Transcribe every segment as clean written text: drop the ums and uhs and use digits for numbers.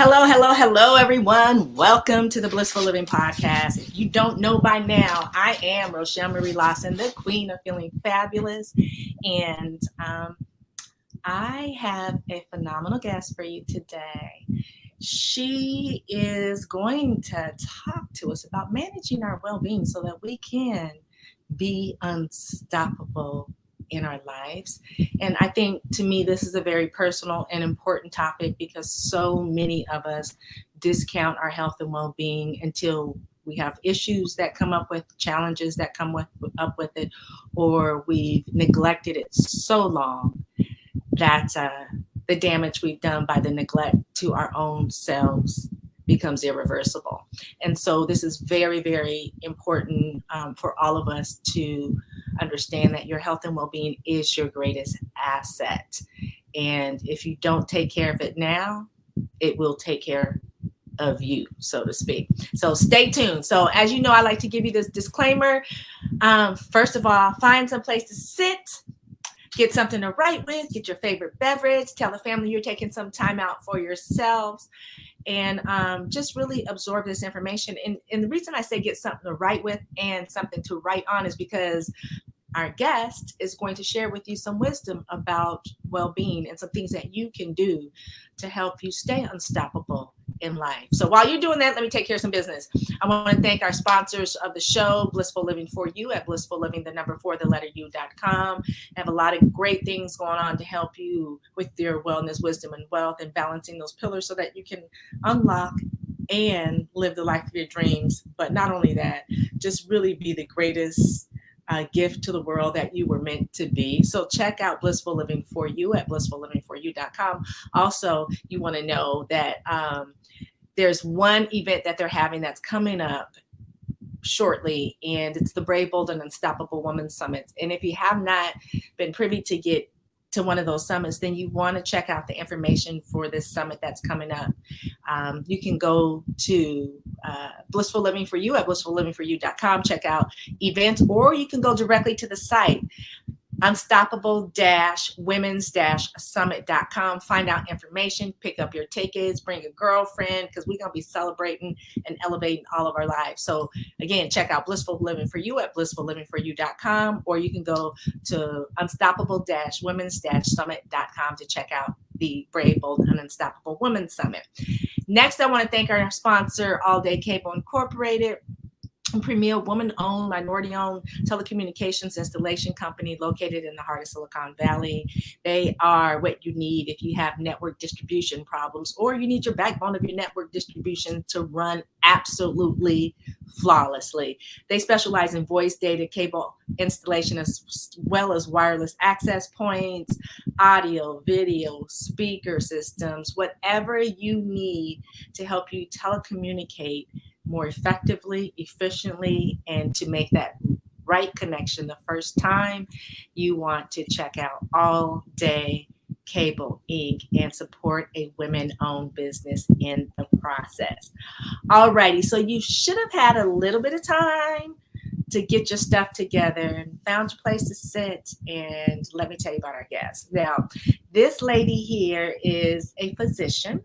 Hello, hello, hello, everyone. Welcome to the Blissful Living Podcast. If you don't know by now, I am Rochel Marie Lawson, the queen of feeling fabulous. And I have a phenomenal guest for you today. She is going to talk to us about managing our well-being so that we can be unstoppable in our lives. And I think to me, this is a very personal and important topic because so many of us discount our health and well-being until we have issues that come up with challenges that up with it, or we've neglected it so long that the damage we've done by the neglect to our own selves becomes irreversible. And so this is very, very important for all of us to understand that your health and well-being is your greatest asset. And if you don't take care of it now, it will take care of you, so to speak. So stay tuned. So as you know, I like to give you this disclaimer. First of all, find some place to sit. Get something to write with, get your favorite beverage, tell the family you're taking some time out for yourselves, and just really absorb this information. And the reason I say get something to write with and something to write on is because our guest is going to share with you some wisdom about well-being and some things that you can do to help you stay unstoppable in life. So while you're doing that, let me take care of some business. I want to thank our sponsors of the show, Blissful Living for You at blissfulliving4u.com. I have a lot of great things going on to help you with your wellness, wisdom, and wealth, and balancing those pillars so that you can unlock and live the life of your dreams. But not only that, just really be the greatest gift to the world that you were meant to be. So check out Blissful Living for You at blissfulliving4u.com. Also, you want to know that there's one event that they're having that's coming up shortly, and it's the Brave, Bold, and Unstoppable Woman Summit. And if you have not been privy to get to one of those summits, then you want to check out the information for this summit that's coming up. You can go to Blissful Living for You at blissfulliving4u.com, check out events, or you can go directly to the site, unstoppable-women's-summit.com. Find out information, pick up your tickets, bring a girlfriend, because we're going to be celebrating and elevating all of our lives. So again, check out Blissful Living for You at blissfulliving4u.com, or you can go to unstoppable-women's-summit.com to check out the Brave, Bold, and Unstoppable Women's Summit. Next, I want to thank our sponsor, All Day Cable Incorporated, a premier woman-owned, minority-owned telecommunications installation company located in the heart of Silicon Valley. They are what you need if you have network distribution problems, or you need your backbone of your network distribution to run absolutely flawlessly. They specialize in voice, data, cable installation, as well as wireless access points, audio, video, speaker systems, whatever you need to help you telecommunicate more effectively, efficiently, and to make that right connection the first time. You want to check out All Day Cable Inc. and support a women-owned business in the process. Alrighty, so you should have had a little bit of time to get your stuff together and found your place to sit. And let me tell you about our guest. Now, this lady here is a physician,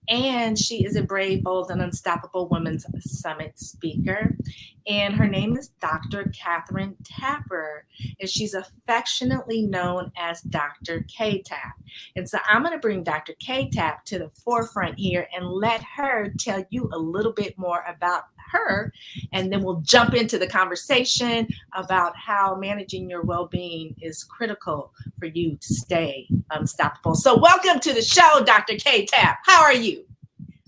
and she is a Brave, Bold, and Unstoppable Women's Summit speaker. And her name is Dr. Kathryn Taper, and she's affectionately known as Dr. K-Tap. And so I'm going to bring Dr. K-Tap to the forefront here and let her tell you a little bit more about her, and then we'll jump into the conversation about how managing your well-being is critical for you to stay unstoppable. So welcome to the show, Dr. K-Tap. How are you?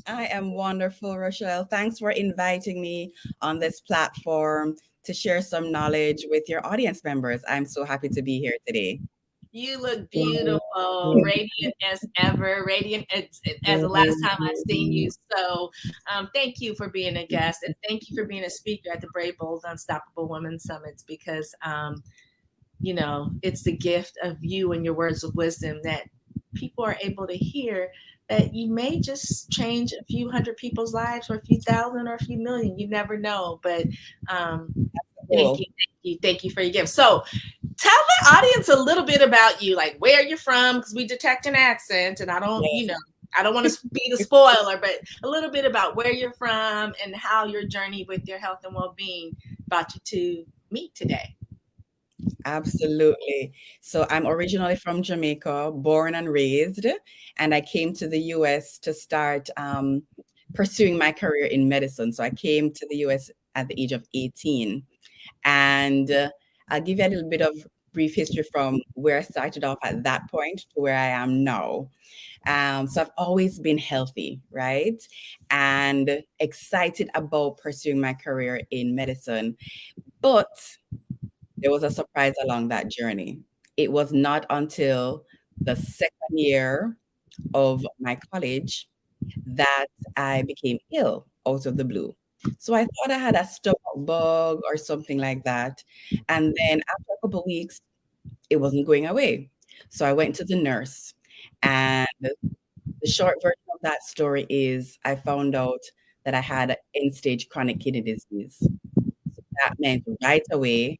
I am wonderful, Rochelle. Thanks for inviting me on this platform to share some knowledge with your audience members. I'm so happy to be here today. You look beautiful, radiant as ever, radiant as the last time I've seen you. So thank you for being a guest, and thank you for being a speaker at the Brave, Bold, Unstoppable Women Summits, because, you know, it's the gift of you and your words of wisdom that people are able to hear, that you may just change a few hundred people's lives, or a few thousand, or a few million. You never know. But thank you for your gift. So tell the audience a little bit about you, like where you're from, because we detect an accent, and I don't, I don't want to be the spoiler, but a little bit about where you're from and how your journey with your health and well-being brought you to me today. Absolutely. So I'm originally from Jamaica, born and raised, and I came to the US to start pursuing my career in medicine. So I came to the US at the age of 18. And I'll give you a little bit of brief history from where I started off at that point to where I am now. So I've always been healthy, right? And excited about pursuing my career in medicine. But there was a surprise along that journey. It was not until the second year of my college that I became ill out of the blue. So I thought I had a stomach bug or something like that. And then after a couple of weeks, it wasn't going away. So I went to the nurse. And the short version of that story is I found out that I had end stage chronic kidney disease. So that meant right away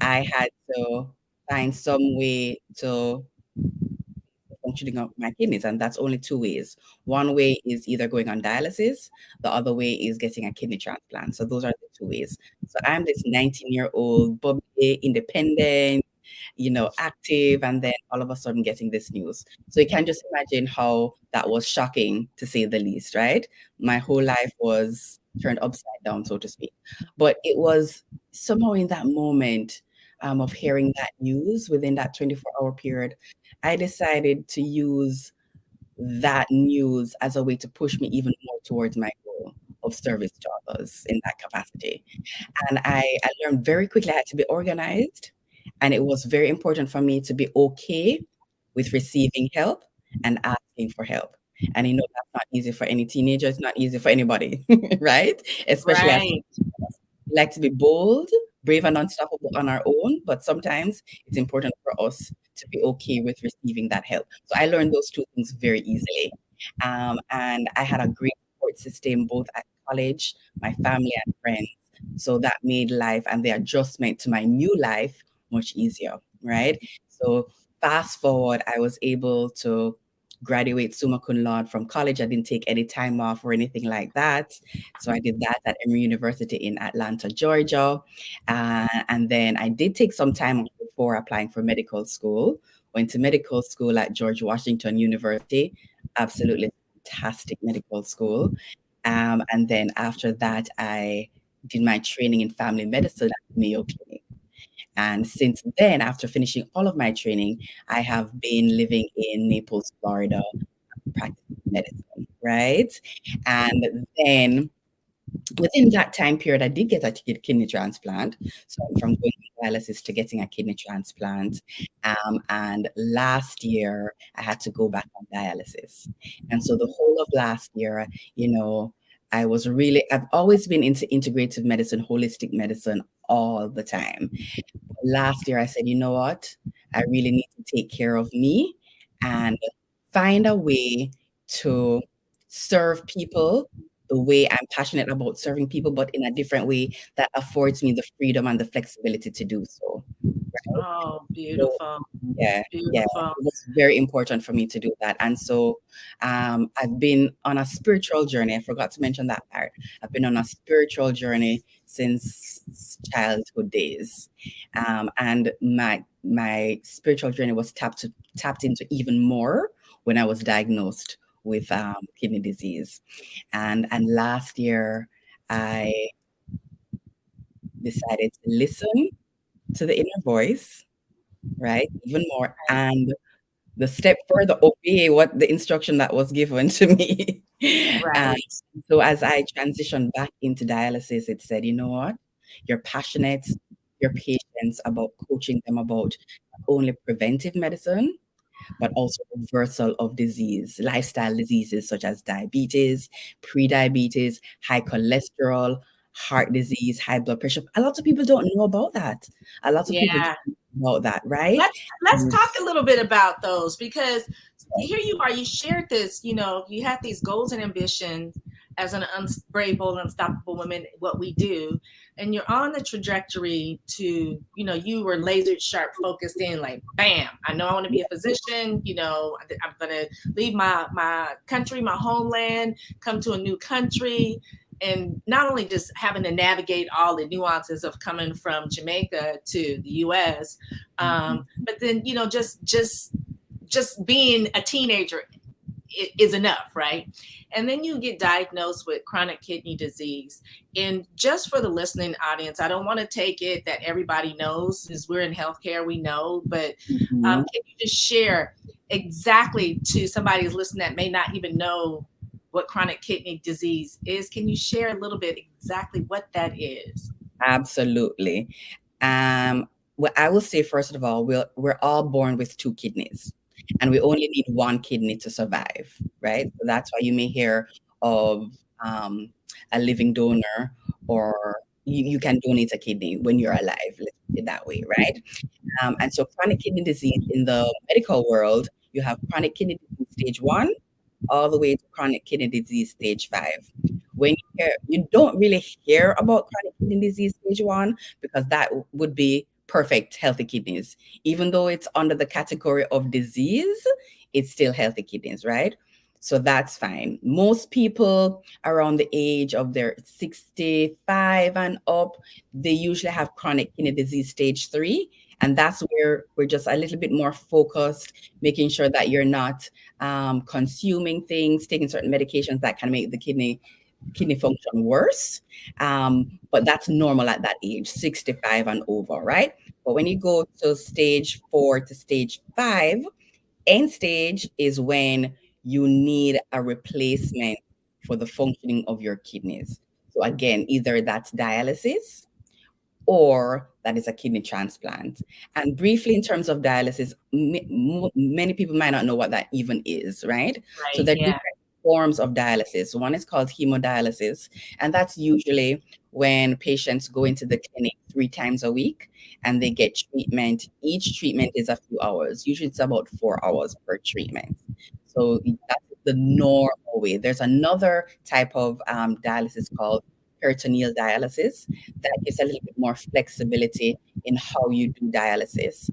I had to find some way to functioning of my kidneys, and that's only two ways. One way is either going on dialysis, the other way is getting a kidney transplant. So those are the two ways. So I'm this 19-year-old, bubbly, independent, active, and then all of a sudden getting this news. So you can just imagine how that was shocking, to say the least, right? My whole life was turned upside down, so to speak. But it was somehow in that moment of hearing that news within that 24-hour period, I decided to use that news as a way to push me even more towards my goal of service to others in that capacity. And I learned very quickly I had to be organized. And it was very important for me to be okay with receiving help and asking for help. And that's not easy for any teenager. It's not easy for anybody, right? Especially as Right. we like to be bold, brave, and unstoppable on our own, but sometimes it's important for us to be okay with receiving that help. So I learned those two things very easily. And I had a great support system both at college, my family, and friends. So that made life and the adjustment to my new life much easier, right? So fast forward, I was able to graduate summa cum laude from college. I didn't take any time off or anything like that. So I did that at Emory University in Atlanta, Georgia. And then I did take some time off before applying for medical school. Went to medical school at George Washington University. Absolutely fantastic medical school. And then after that, I did my training in family medicine at Mayo Clinic. And since then, after finishing all of my training, I have been living in Naples, Florida, practicing medicine, right? And then within that time period, I did get a kidney transplant. So from going to dialysis to getting a kidney transplant. And last year, I had to go back on dialysis. And so the whole of last year, I've always been into integrative medicine, holistic medicine all the time. Last year, I said, you know what? I really need to take care of me and find a way to serve people the way I'm passionate about serving people, but in a different way that affords me the freedom and the flexibility to do so. Right? Oh, So, beautiful. yeah, yeah, Beautiful. it was very important for me to do that. And so I've been on a spiritual journey. I forgot to mention that part. I've been on a spiritual journey since childhood days. And my spiritual journey was tapped into even more when I was diagnosed with kidney disease. And last year I decided to listen to the inner voice, right? Even more, and the step further, obey what the instruction that was given to me. Um, Right. so as I transitioned back into dialysis, it said, you know what? You're passionate, your patients about coaching them about not only preventive medicine, but also reversal of disease, lifestyle diseases such as diabetes, pre-diabetes, high cholesterol, heart disease, high blood pressure. A lot of people don't know about that. A lot of people Yeah. don't know about that, right? Let's Mm, talk a little bit about those, because here you are, you shared this, you had these goals and ambitions, as an brave, bold, unstoppable woman, what we do, and you're on the trajectory to, you were laser sharp focused in, like, bam, I know I want to be a physician. I'm going to leave my country, my homeland, come to a new country. And not only just having to navigate all the nuances of coming from Jamaica to the U.S., but then, just being a teenager is enough, right? And then you get diagnosed with chronic kidney disease. And just for the listening audience, I don't want to take it that everybody knows, because we're in healthcare, we know, but can you just share exactly, to somebody who's listening that may not even know what chronic kidney disease is? Can you share a little bit exactly what that is? Absolutely. Well, I will say, first of all, we're all born with two kidneys, and we only need one kidney to survive, right? So that's why you may hear of a living donor, or you can donate a kidney when you're alive. Let's put it that way, right? And so chronic kidney disease in the medical world, you have chronic kidney disease stage 1 all the way to chronic kidney disease stage 5. When you don't really hear about chronic kidney disease stage 1, because that would be perfect healthy kidneys. Even though it's under the category of disease, it's still healthy kidneys, right? So that's fine. Most people around the age of their 65 and up, they usually have chronic kidney disease stage 3. And that's where we're just a little bit more focused, making sure that you're not consuming things, taking certain medications that can make the kidney function worse. But that's normal at that age, 65 and over, right? But when you go to stage 4 to stage 5, end stage is when you need a replacement for the functioning of your kidneys. So again, either that's dialysis or that is a kidney transplant. And briefly, in terms of dialysis, many people might not know what that even is, right? So there are different forms of dialysis. One is called hemodialysis, and that's usually when patients go into the clinic 3 times a week and they get treatment. Each treatment is a few hours. Usually it's about 4 hours per treatment. So that's the normal way. There's another type of dialysis called peritoneal dialysis that gives a little bit more flexibility in how you do dialysis,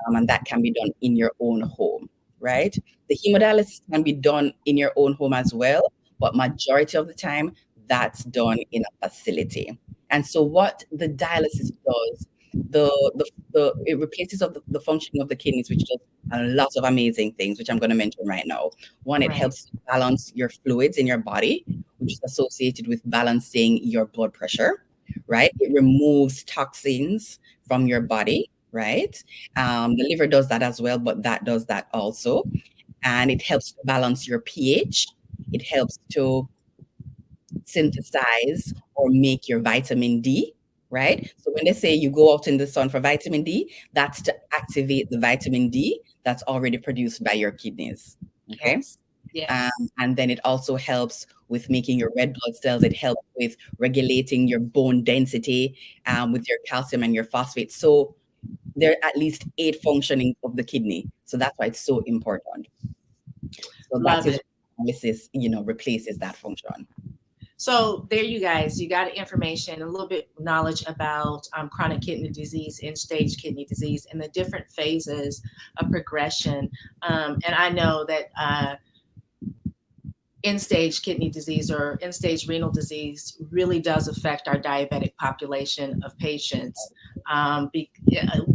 and that can be done in your own home, right? The hemodialysis can be done in your own home as well, but majority of the time that's done in a facility. And so what the dialysis does, it replaces the functioning of the kidneys, which does a lot of amazing things, which I'm going to mention right now. One, it helps balance your fluids in your body, which is associated with balancing your blood pressure, right? It removes toxins from your body, right? The liver does that as well, but that does that also. And it helps to balance your pH. It helps to synthesize or make your vitamin D, right? So when they say you go out in the sun for vitamin D, that's to activate the vitamin D that's already produced by your kidneys, okay? Yes. And then it also helps with making your red blood cells. It helps with regulating your bone density, with your calcium and your phosphate. So there are at least 8 functioning of the kidney. So that's why it's so important. So that is dialysis, replaces that function. So there you guys, you got information, a little bit knowledge about chronic kidney disease, end-stage kidney disease, and the different phases of progression. And I know that end-stage kidney disease or end-stage renal disease really does affect our diabetic population of patients.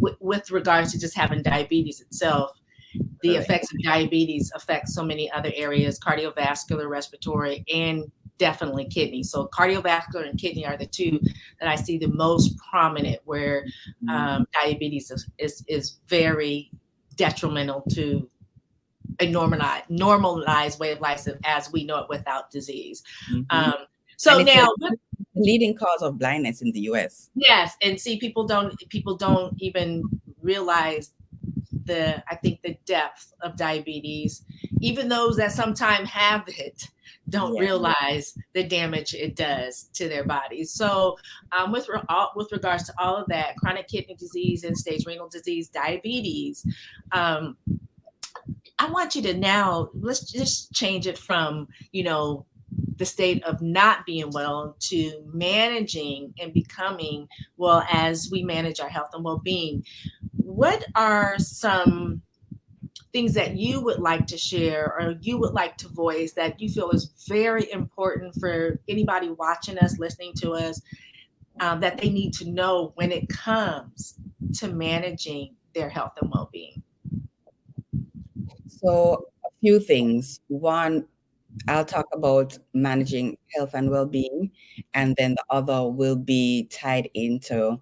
With regards to just having diabetes itself, the effects of diabetes affect so many other areas: cardiovascular, respiratory, and definitely kidney. So cardiovascular and kidney are the two that I see the most prominent, where diabetes is very detrimental to a normalized way of life as we know it without disease. So now, the leading cause of blindness in the U.S. Yes, and see, people don't even realize I think the depth of diabetes. Even those that sometimes have it don't realize the damage it does to their bodies. So with regards to all of that, chronic kidney disease, end-stage renal disease, diabetes, I want you to now, let's just change it from, the state of not being well to managing and becoming well as we manage our health and well-being. What are some things that you would like to share or you would like to voice that you feel is very important for anybody watching us, listening to us, that they need to know when it comes to managing their health and well-being? So, a few things. One, I'll talk about managing health and well-being, and then the other will be tied into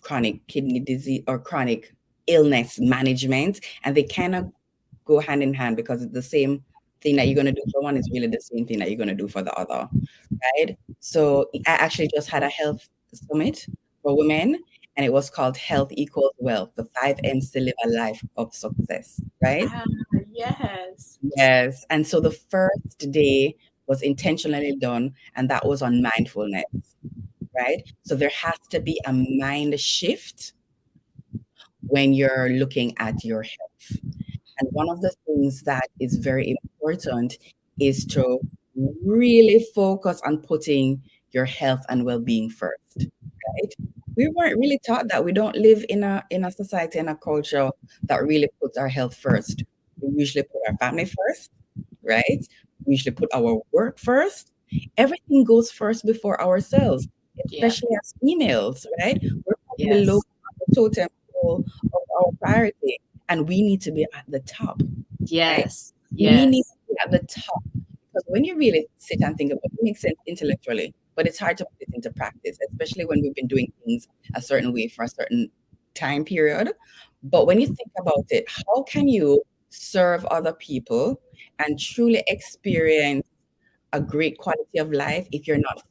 chronic kidney disease or chronic illness management, and they kind of go hand in hand because it's the same thing that you're going to do for one is really the same thing that you're going to do for the other, right? So I actually just had a health summit for women, and it was called Health Equals Wealth, the 5 M's to live a life of success, right? Ah, yes. Yes. And so the first day was intentionally done, and that was on mindfulness, right? So there has to be a mind shift when you're looking at your health. And one of the things that is very important is to really focus on putting your health and well-being first, right? We weren't really taught that. We don't live in a society and a culture that really puts our health first. We usually put our family first, right? We usually put our work first. Everything goes first before ourselves, Yeah. especially as females, right? We're probably low Yes. on the totem pole of our priority, and we need to be at the top, right? Yes. We need Yes. to be at the top because when you really sit and think about it, it makes sense intellectually, but it's hard to put it into practice, especially when we've been doing things a certain way for a certain time period. But when you think about it, how can you serve other people and truly experience a great quality of life if you're not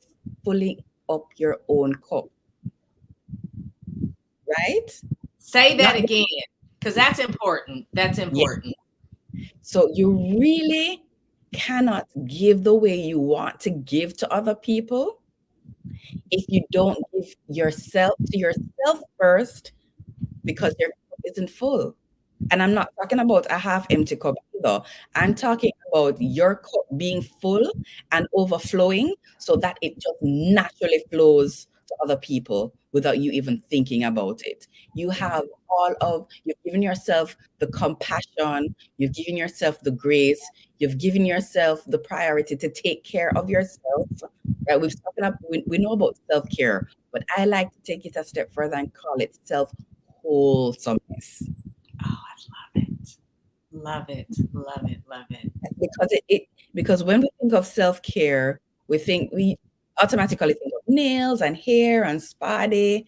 filling up your own cup, right? Say that Not again, because that's important. That's yeah. important. So you really cannot give the way you want to give to other people if you don't give yourself to yourself first because your cup isn't full. And I'm not talking about a half empty cup either. I'm talking about your cup being full and overflowing so that it just naturally flows to other people without you even thinking about it. You have you've given yourself the compassion, you've given yourself the grace, you've given yourself the priority to take care of yourself. Right? We've spoken up, we know about self care, but I like to take it a step further and call it self wholesomeness. Oh, I love it. Love it. Love it. Love it. Because because when we think of self-care, we automatically think of nails and hair and spa day.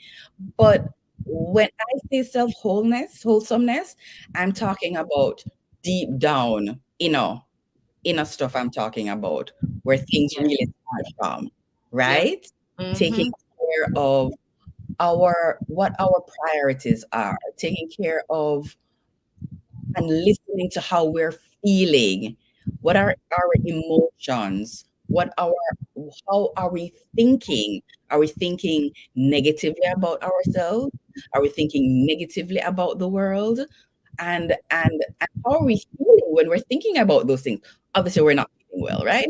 But when I say wholesomeness, I'm talking about deep down, inner stuff I'm talking about, where things Yeah. really start from, Yep. right? Mm-hmm. Taking care of what our priorities are, taking care of and listening to how we're feeling. What are our emotions? How are we thinking? Are we thinking negatively about ourselves? Are we thinking negatively about the world? And how are we feeling when we're thinking about those things? Obviously, we're not feeling well, right?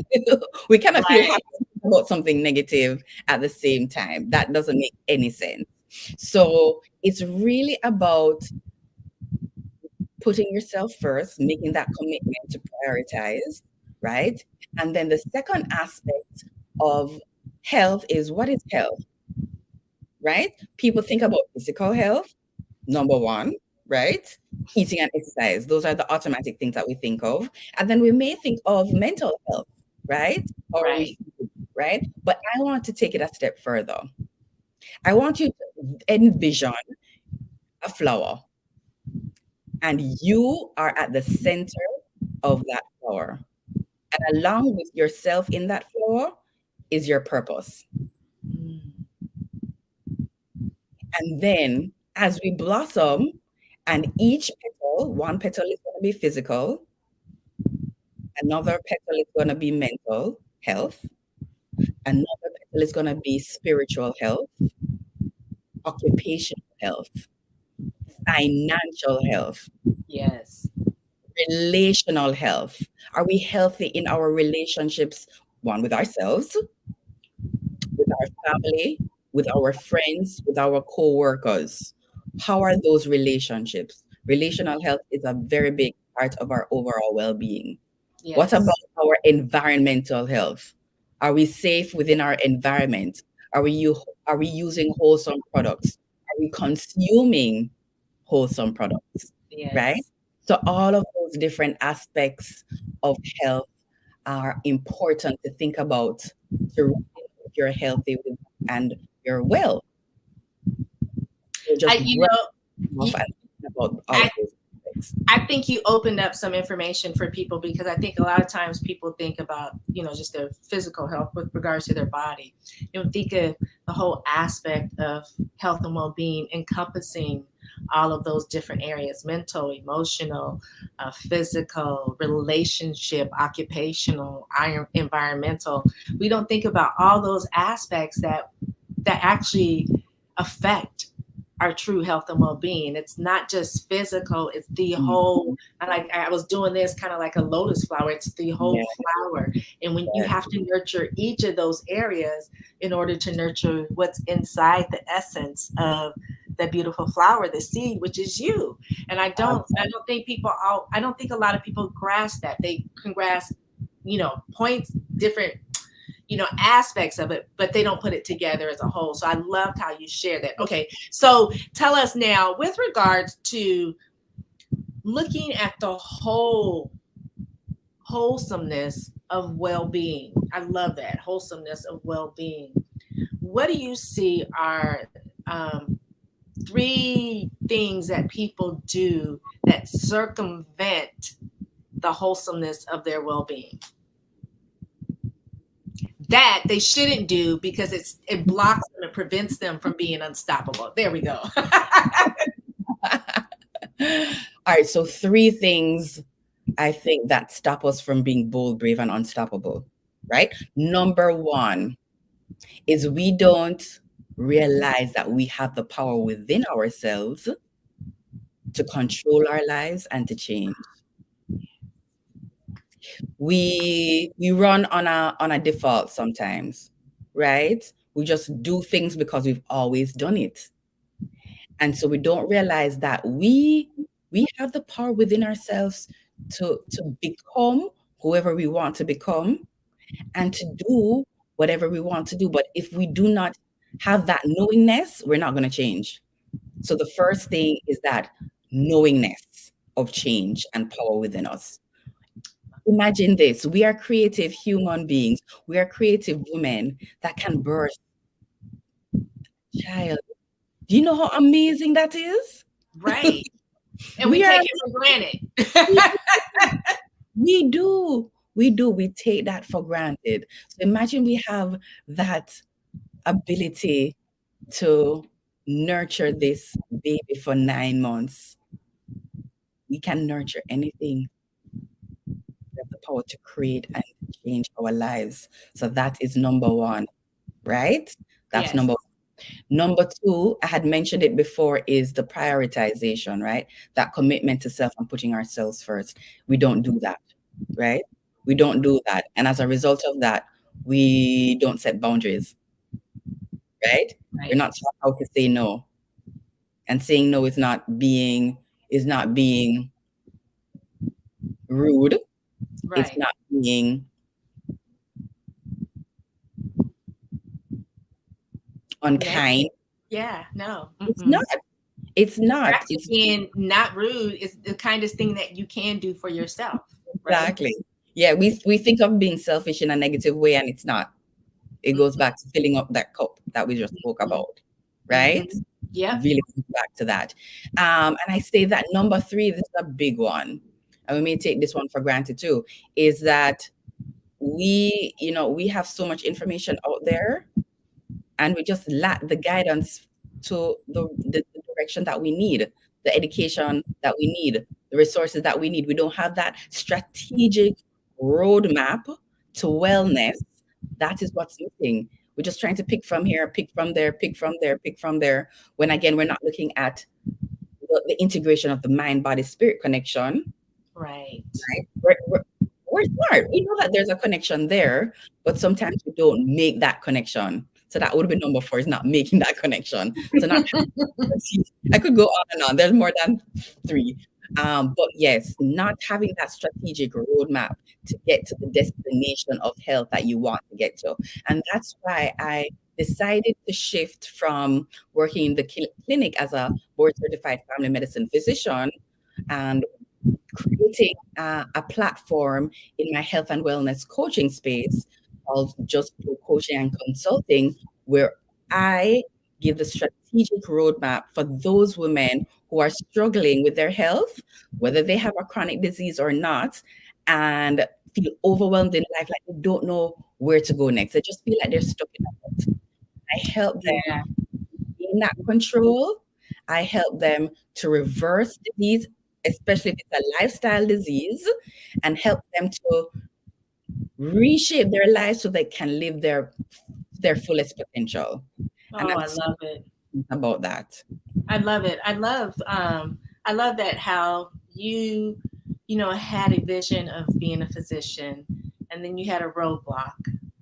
We cannot feel Right. happy about something negative at the same time. That doesn't make any sense. So it's really about putting yourself first, making that commitment to prioritize, right? And then the second aspect of health is what is health, right? People think about physical health, number one, right? Eating and exercise. Those are the automatic things that we think of. And then we may think of mental health, right? Or we, Right. right? But I want to take it a step further. I want you to envision a flower and you are at the center of that flower. And along with yourself in that flower is your purpose. Mm. And then as we blossom, and each petal, one petal is going to be physical, another petal is going to be mental health, another petal is going to be spiritual health, occupational health, financial health, Yes. relational health. Are we healthy in our relationships one, with ourselves, with our family, with our friends, with our co-workers. How are those relationships? Relational health is a very big part of our overall well-being. What about Yes. our environmental health? Are we safe within our environment? Are we using wholesome products? Are we consuming wholesome products? Right? Yes. So all of those different aspects of health are important to think about to really know if you're healthy and you're well. So I, just you brush know, off you, and think about all I, of those aspects. I think you opened up some information for people because I think a lot of times people think about, just their physical health with regards to their body. You know, think of the whole aspect of health and well being encompassing all of those different areas: mental, emotional, physical, relationship, occupational, environmental. We don't think about all those aspects that actually affect our true health and well-being. It's not just physical, it's the whole. Mhm. I was doing this kind of like a lotus flower. It's the whole Yeah, flower. And when you yeah, have to nurture each of those areas in order to nurture what's inside the essence of the beautiful flower, the seed, which is you. And I don't think a lot of people grasp that. They can grasp, points, different aspects of it, but they don't put it together as a whole. So I loved how you share that. Okay, so tell us now with regards to looking at the whole wholesomeness of well-being. I love that wholesomeness of well-being. What do you see are three things that people do that circumvent the wholesomeness of their well-being, that they shouldn't do because it blocks them and prevents them from being unstoppable? There we go. All right, so three things I think that stop us from being bold, brave, and unstoppable, right? Number one is we don't realize that we have the power within ourselves to control our lives and to change. We run on a default sometimes, right? We just do things because we've always done it. And so we don't realize that we have the power within ourselves to become whoever we want to become and to do whatever we want to do. But if we do not have that knowingness, we're not going to change. So the first thing is that knowingness of change and power within us. Imagine this: we are creative human beings, we are creative women that can birth a child. Do you know how amazing that is? Right. And we We are take it for granted. we do. We take that for granted. So imagine we have that ability to nurture this baby for 9 months. We can nurture anything. We have the power to create and change our lives. So that is number one, right? That's Yes. number one. Number two, I had mentioned it before, is the prioritization, right? That commitment to self and putting ourselves first. We don't do that, right? We don't do that. And as a result of that, we don't set boundaries, right? We're Right. not taught how to say no. And saying no is not being rude. It's Right. not being Negative. unkind. Yeah. No. It's not. It's It's not. actually It's being not rude. It's the kindest thing that you can do for yourself. Right. exactly. Yeah, we think of being selfish in a negative way, and it's not. It goes back to filling up that cup that we just spoke Mm-hmm. about, right? Mm-hmm. Yep. Really comes back to that. And I say that number three, this is a big one, and we may take this one for granted too, is that we have so much information out there, and we just lack the guidance to the direction that we need, the education that we need, the resources that we need. We don't have that strategic roadmap to wellness. That is what's missing. We're just trying to pick from here, pick from there, pick from there, pick from there. When again, we're not looking at the integration of the mind, body, spirit connection. Right. Right? We're we're smart. We know that there's a connection there, but sometimes we don't make that connection. So that would have been number 4, is not making that connection. So not I could go on and on. There's more than 3. But yes, not having that strategic roadmap to get to the destination of health that you want to get to. And that's why I decided to shift from working in the clinic as a board certified family medicine physician and creating a platform in my health and wellness coaching space called Just Flow Coaching and Consulting, where I give the strategic roadmap for those women who are struggling with their health, whether they have a chronic disease or not, and feel overwhelmed in life, like they don't know where to go next. They just feel like they're stuck in a rut. I help them Yeah. gain that control. I help them to reverse disease, especially if it's a lifestyle disease, and help them to reshape their lives so they can live their fullest potential. And Oh, I'm I so love it. about that. I love it. I love that how you know, had a vision of being a physician, and then you had a roadblock,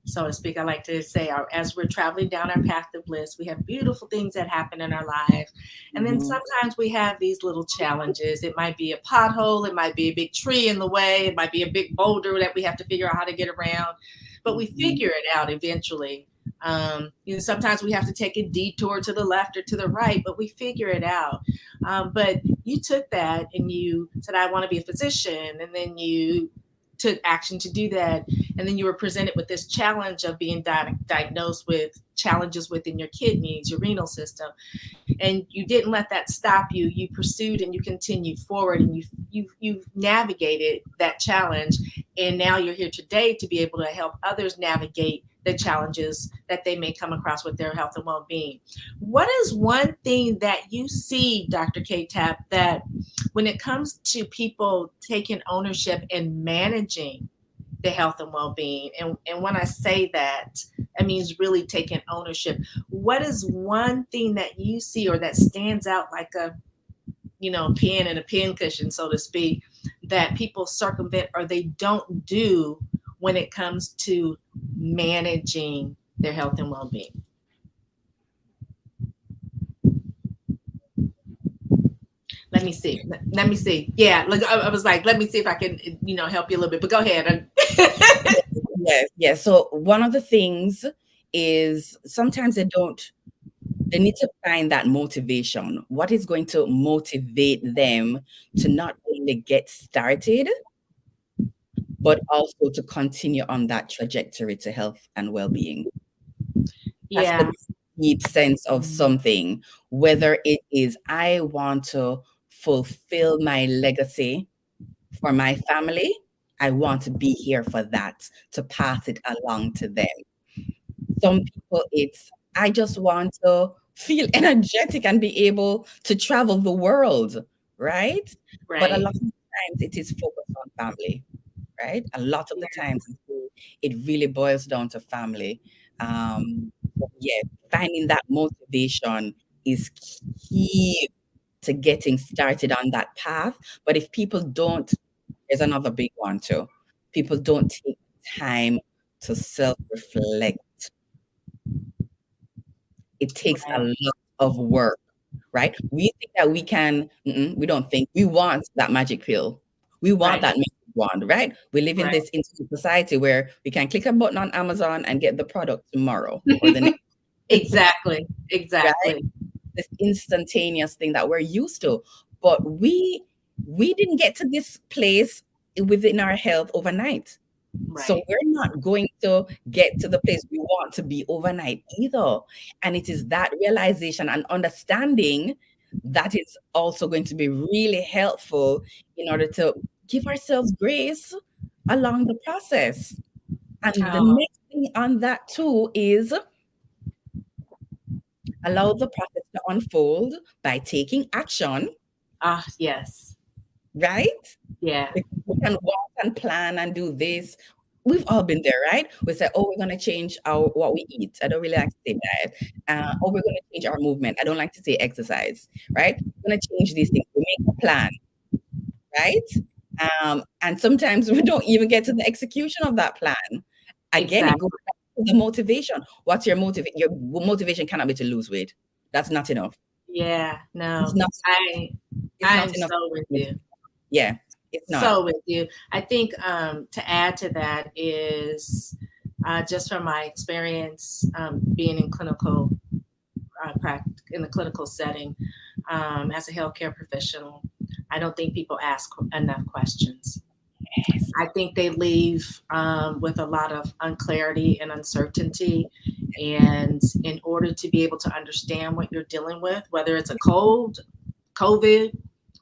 so to speak. I like to say, as we're traveling down our path to bliss, we have beautiful things that happen in our lives, and then Mhm. sometimes we have these little challenges. It might be a pothole, it might be a big tree in the way, it might be a big boulder that we have to figure out how to get around, but we Mhm. figure it out eventually. You know, sometimes we have to take a detour to the left or to the right, but we figure it out. But you took that and you said, I want to be a physician. And then you took action to do that. And then you were presented with this challenge of being diagnosed with challenges within your kidneys, your renal system, and you didn't let that stop you. You pursued and you continued forward, and you've navigated that challenge, and now you're here today to be able to help others navigate the challenges that they may come across with their health and well-being. What is one thing that you see, Dr. K-Tap, that when it comes to people taking ownership and managing the health and well-being, and when I say that, it means really taking ownership. What is one thing that you see or that stands out like a, you know, pin and a pin cushion, so to speak, that people circumvent or they don't do when it comes to managing their health and well-being? Let me see. Let me see. Yeah, like I was like, let me see if I can, you know, help you a little bit. But go ahead. Yes, yes. So one of the things is sometimes they need to find that motivation. What is going to motivate them to not only get started, but also to continue on that trajectory to health and well-being? That's Yeah, the deep sense of something, whether it is I want to fulfill my legacy for my family, I want to be here for that, to pass it along to them. Some people, it's I just want to feel energetic and be able to travel the world, right? But a right. lot of times it is focused on family, right? A lot of the times it really boils down to family. But yeah, finding that motivation is key to getting started on that path. But if people don't, there's another big one too. People don't take time to self-reflect. It takes a Right. lot of work, right? We think that we can, we don't think. We want that magic pill. We want Right. that magic wand, right? We live in Right. this instant society where we can click a button on Amazon and get the product tomorrow or the next, Exactly. right? Exactly. This instantaneous thing that we're used to. But we didn't get to this place within our health overnight. So Right. we're not going to get to the place we want to be overnight either. And it is that realization and understanding that is also going to be really helpful in order to give ourselves grace along the process. And the Oh, next thing on that too is allow the process to unfold by taking action, ah, yes. right? Yeah. Because we can walk and plan and do this. We've all been there, right? We say, "Oh, we're gonna change our what we eat." I don't really like to say diet. "Oh, we're gonna change our movement." I don't like to say exercise, right? We're gonna change these things. We make a plan, right? And sometimes we don't even get to the execution of that plan. Again, it goes Exactly. back to the motivation. What's your motivation? Your motivation cannot be to lose weight. That's not enough. Yeah, It's no, not. I It's I am not enough. so with you. Yeah, it's not. So with you. I think to add to that is just from my experience being in clinical in the clinical setting as a healthcare professional, I don't think people ask enough questions. Yes. I think they leave with a lot of unclarity and uncertainty. And in order to be able to understand what you're dealing with, whether it's a cold, COVID,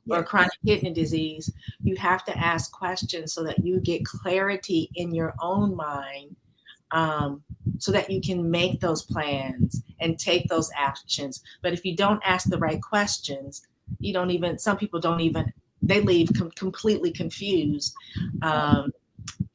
or Yes. chronic kidney disease, you have to ask questions so that you get clarity in your own mind, um, so that you can make those plans and take those actions. But if you don't ask the right questions, you don't even, some people don't even, they leave completely confused, um,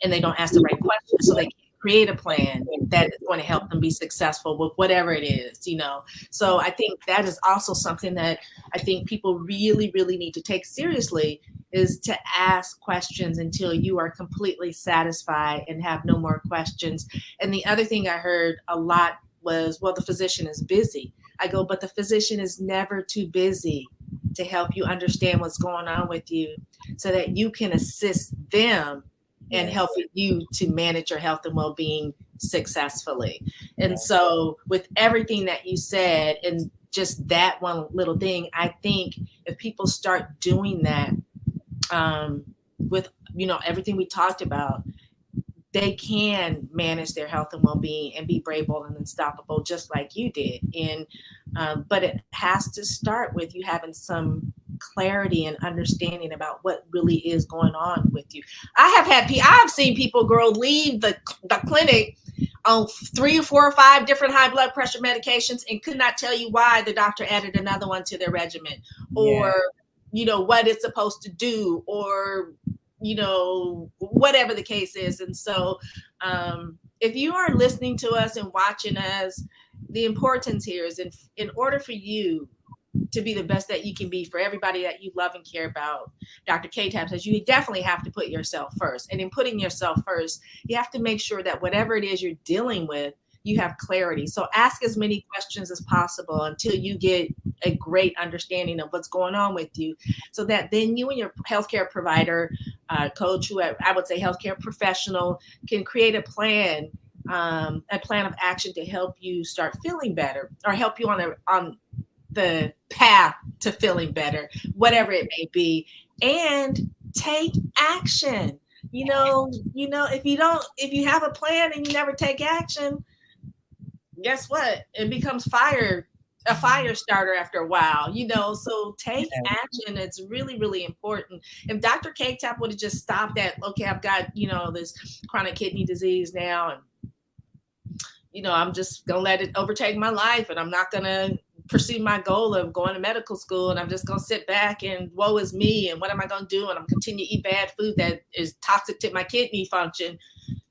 and they don't ask the right questions. So they can create a plan that is going to help them be successful with whatever it is, you know. So I think that is also something that I think people really, really need to take seriously, is to ask questions until you are completely satisfied and have no more questions. And the other thing I heard a lot was, well, the physician is busy. I go, but the physician is never too busy to help you understand what's going on with you so that you can assist them and Yes. helping you to manage your health and well-being successfully. And Yes. so with everything that you said and just that one little thing, I think if people start doing that, with, you know, everything we talked about, they can manage their health and well-being and be brave, bold, and unstoppable, just like you did. And but it has to start with you having some clarity and understanding about what really is going on with you. I've seen people, girl, leave the clinic on 3 or 4 or 5 different high blood pressure medications and could not tell you why the doctor added another one to their regimen, Yeah. or you know what it's supposed to do, or you know, whatever the case is. And so, if you are listening to us and watching us, the importance here is in order for you to be the best that you can be for everybody that you love and care about. Dr. K-Tab says you definitely have to put yourself first. And in putting yourself first, you have to make sure that whatever it is you're dealing with, you have clarity. So ask as many questions as possible until you get a great understanding of what's going on with you, so that then you and your healthcare provider, coach, who I would say healthcare professional, can create a plan of action to help you start feeling better or help you on the path to feeling better, whatever it may be, and take action. If you have a plan and you never take action, guess what? It becomes a fire starter after a while, so take action. It's really, really important. If Dr. K Tap would have just stopped at, okay, I've got, this chronic kidney disease now, and I'm just gonna let it overtake my life, and I'm not gonna pursue my goal of going to medical school, and I'm just gonna sit back and woe is me, and what am I gonna do? And I'm continue to eat bad food that is toxic to my kidney function,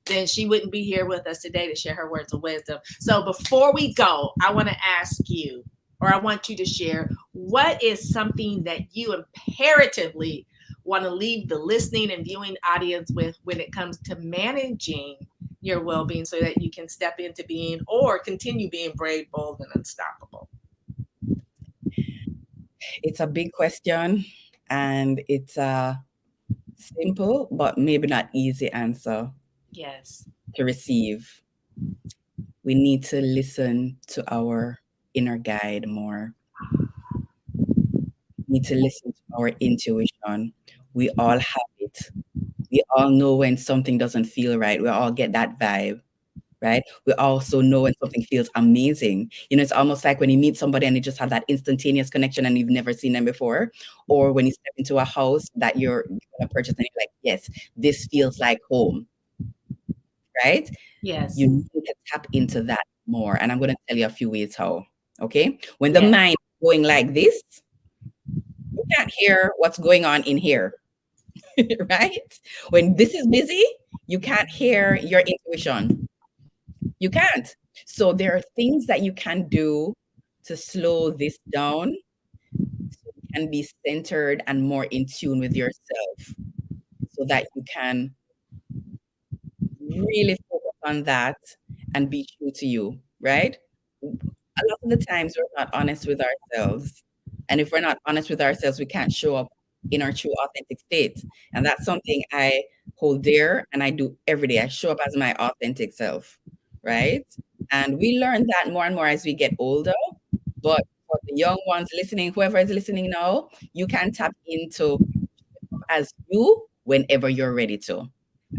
then she wouldn't be here with us today to share her words of wisdom. So before we go, I want to ask you, or I want you to share, what is something that you imperatively want to leave the listening and viewing audience with when it comes to managing your well-being, so that you can step into being or continue being brave, bold, and unstoppable? It's a big question, and it's a simple but maybe not easy answer Yes. to receive. We need to listen to our inner guide more. We need to listen to our intuition. We all have it. We all know when something doesn't feel right. We all get that vibe, right? We also know when something feels amazing. It's almost like when you meet somebody and you just have that instantaneous connection and you've never seen them before, or when you step into a house that you're going to purchase and you're like, yes, this feels like home, right? Yes. You need to tap into that more. And I'm going to tell you a few ways how, okay? When the Yes. mind is going like this, you can't hear what's going on in here, right? When this is busy, you can't hear your intuition. You can't. So there are things that you can do to slow this down so you can be centered and more in tune with yourself. so that you can really focus on that and be true to you, right? A lot of the times we're not honest with ourselves. And if we're not honest with ourselves, we can't show up in our true authentic state. And that's something I hold dear and I do every day. I show up as my authentic self, right? And we learn that more and more as we get older. But for the young ones listening, whoever is listening now, you can tap into as you whenever you're ready to.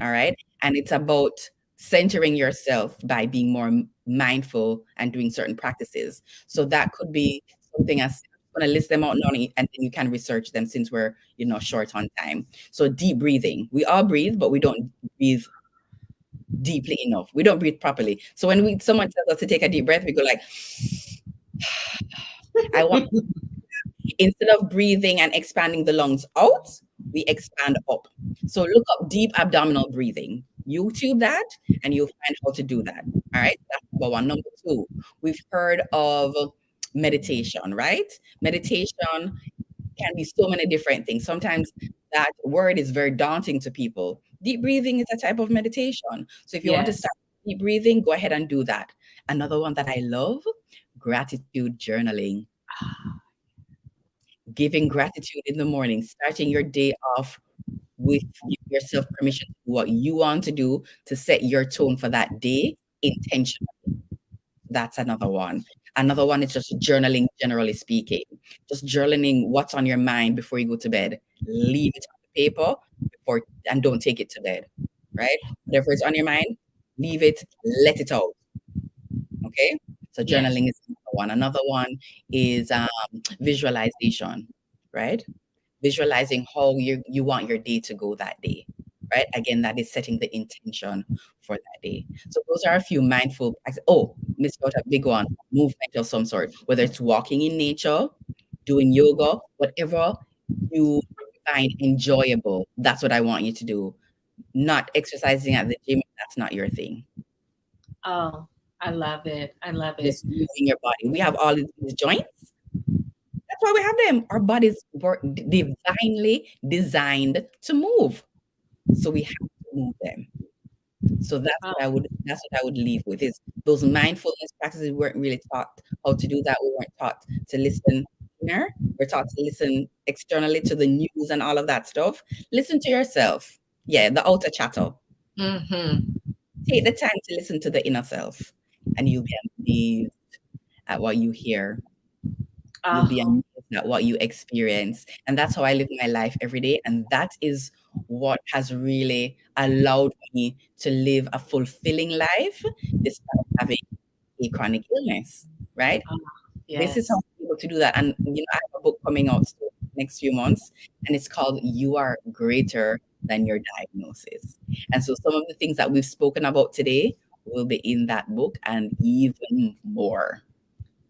All right. And it's about centering yourself by being more mindful and doing certain practices. So that could be something as I'm going to list them out now and then you can research them since we're, short on time. So deep breathing. We all breathe, but we don't breathe deeply enough. We don't breathe properly. So when someone tells us to take a deep breath, we go like, I want instead of breathing and expanding the lungs out, we expand up. So look up deep abdominal breathing. YouTube that and you'll find how to do that. All right. That's number one. Number two, we've heard of meditation, right? Meditation can be so many different things. Sometimes that word is very daunting to people. Deep breathing is a type of meditation. So if you want to start deep breathing, go ahead and do that. Another one that I love, gratitude journaling. Giving gratitude in the morning, starting your day off with yourself permission to do what you want to do to set your tone for that day intentionally. That's another one. Another one is just journaling, generally speaking. Just journaling what's on your mind before you go to bed. Leave it on the paper and don't take it to bed, right? Whatever is on your mind, leave it, let it out. Okay? So journaling is another one. Another one is visualization, right? Visualizing how you want your day to go that day, right? Again, that is setting the intention for that day. So those are a few mindful. Missed out a big one, movement of some sort, whether it's walking in nature, doing yoga, whatever you find enjoyable. That's what I want you to do. Not exercising at the gym. That's not your thing. Oh, I love it. I love it. Just moving your body. We have all these joints. That's why we have them. Our bodies were divinely designed to move. So we have to move them. So that's what I would leave with is those mindfulness practices. We weren't really taught how to do that. We weren't taught to listen inner. We're taught to listen externally to the news and all of that stuff. Listen to yourself. Yeah, the outer chatter. Mm-hmm. Take the time to listen to the inner self, and you'll be amazed at what you hear. You'll be amazed at what you experience. And that's how I live my life every day. And that is what has really allowed me to live a fulfilling life despite having a chronic illness, right? This is how I'm able to do that. And I have a book coming out next few months, and it's called You Are Greater Than Your Diagnosis. And so some of the things that we've spoken about today will be in that book and even more.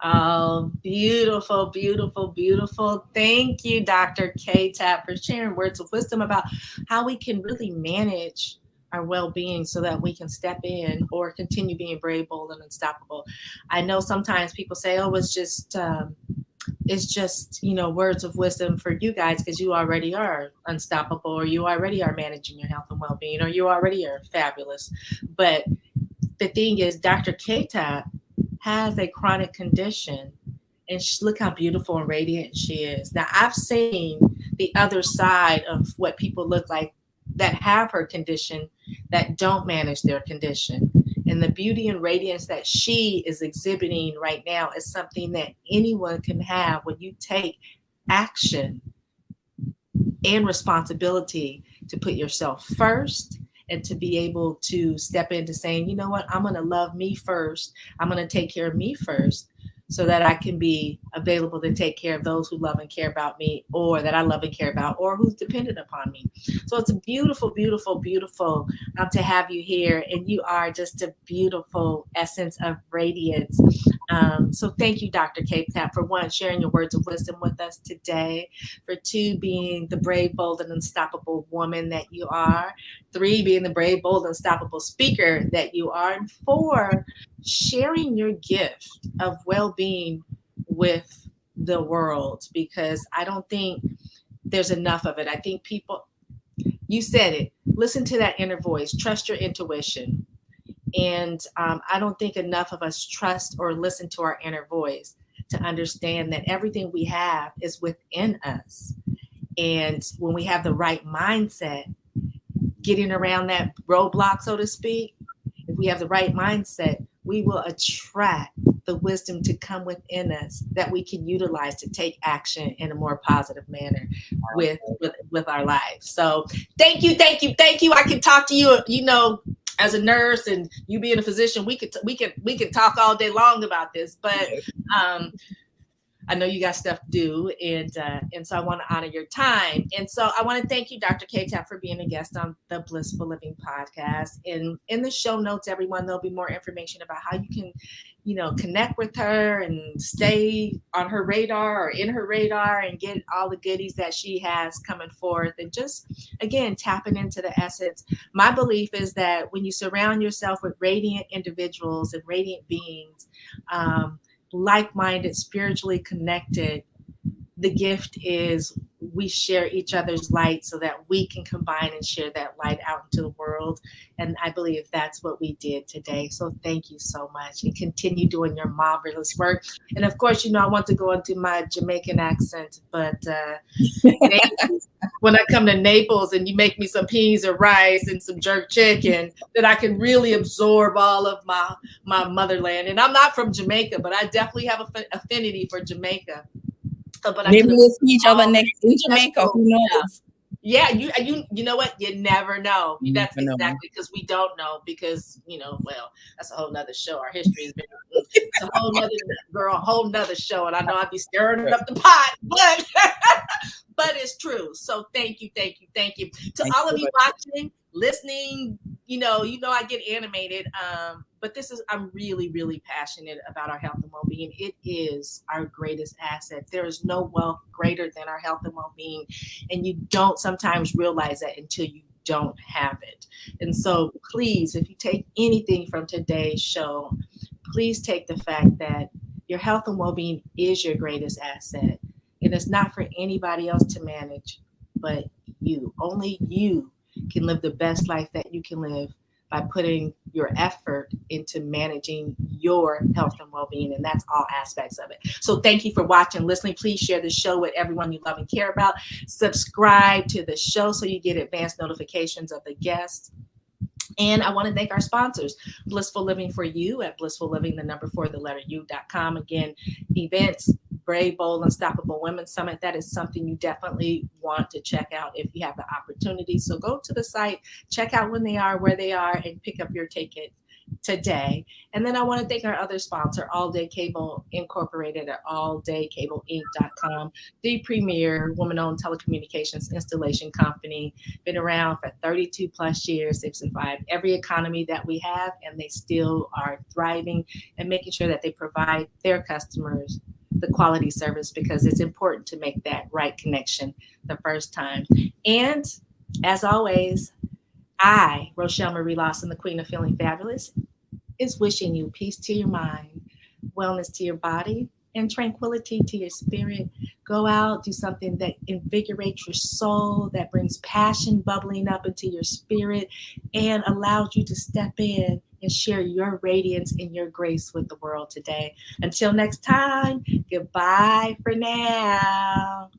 Oh, beautiful, beautiful, beautiful. Thank you, Dr. K-Tap, for sharing words of wisdom about how we can really manage our well-being so that we can step in or continue being brave, bold, and unstoppable. I know sometimes people say, oh, it's just words of wisdom for you guys because you already are unstoppable, or you already are managing your health and well-being, or you already are fabulous. But the thing is, Dr. K-Tap has a chronic condition, and look how beautiful and radiant she is. Now, I've seen the other side of what people look like that have her condition, that don't manage their condition. And the beauty and radiance that she is exhibiting right now is something that anyone can have when you take action and responsibility to put yourself first, and to be able to step into saying, you know what, I'm going to love me first. I'm going to take care of me first so that I can be available to take care of those who love and care about me, or that I love and care about, or who's dependent upon me. So it's a beautiful, beautiful, beautiful to have you here. And you are just a beautiful essence of radiance. So thank you, Dr. K-Tap, for one, sharing your words of wisdom with us today, for two, being the brave, bold, and unstoppable woman that you are, three, being the brave, bold, unstoppable speaker that you are, and four, sharing your gift of well-being with the world, because I don't think there's enough of it. I think people You said it. Listen to that inner voice. Trust your intuition. And I don't think enough of us trust or listen to our inner voice to understand that everything we have is within us. And when we have the right mindset, getting around that roadblock, so to speak, if we have the right mindset, we will attract the wisdom to come within us that we can utilize to take action in a more positive manner with our lives. So thank you, thank you, thank you. I can talk to you, as a nurse and you being a physician, we could talk all day long about this, but I know you got stuff to do, and so I want to honor your time. And so I want to thank you, Dr. K-Tap, for being a guest on the Blissful Living podcast. And in the show notes, everyone, there'll be more information about how you can, connect with her and stay on her radar or in her radar and get all the goodies that she has coming forth. And just, again, tapping into the essence. My belief is that when you surround yourself with radiant individuals and radiant beings, like-minded, spiritually connected, the gift is we share each other's light so that we can combine and share that light out into the world. And I believe that's what we did today. So thank you so much, and continue doing your marvelous work. And of course, I want to go into my Jamaican accent, but when I come to Naples and you make me some peas or rice and some jerk chicken, that I can really absorb all of my motherland. And I'm not from Jamaica, but I definitely have an affinity for Jamaica. But maybe we'll see each other next in Jamaica. Who knows? Yeah, you know what? You never know. That's exactly, because we don't know, because well, that's a whole nother show. Our history has been it's a whole nother show, and I know I'd be stirring up the pot, but it's true. So thank you to all of you watching, listening. I get animated, but I'm really, really passionate about our health and well-being. It is our greatest asset. There is no wealth greater than our health and well-being, and you don't sometimes realize that until you don't have it. And so please, if you take anything from today's show, please take the fact that your health and well-being is your greatest asset, and it's not for anybody else to manage but you. Only you can live the best life that you can live by putting your effort into managing your health and well-being, and that's all aspects of it. So thank you for watching, listening. Please share the show with everyone you love and care about. Subscribe to the show so you get advanced notifications of the guests. And I want to thank our sponsors, Blissful Living for You at Blissful Living, the number 4, the letter U.com. Again, events, Brave, Bold, Unstoppable Women Summit. That is something you definitely want to check out if you have the opportunity. So go to the site, check out when they are, where they are, and pick up your ticket today. And then I want to thank our other sponsor, All Day Cable Incorporated at alldaycableinc.com, the premier woman-owned telecommunications installation company. Been around for 32 plus years. They've survived every economy that we have, and they still are thriving and making sure that they provide their customers the quality service, because it's important to make that right connection the first time. And as always, I, Rochel Marie Lawson, the Queen of Feeling Fabulous, is wishing you peace to your mind, wellness to your body, and tranquility to your spirit. Go out, do something that invigorates your soul, that brings passion bubbling up into your spirit, and allows you to step in and share your radiance and your grace with the world today. Until next time, goodbye for now.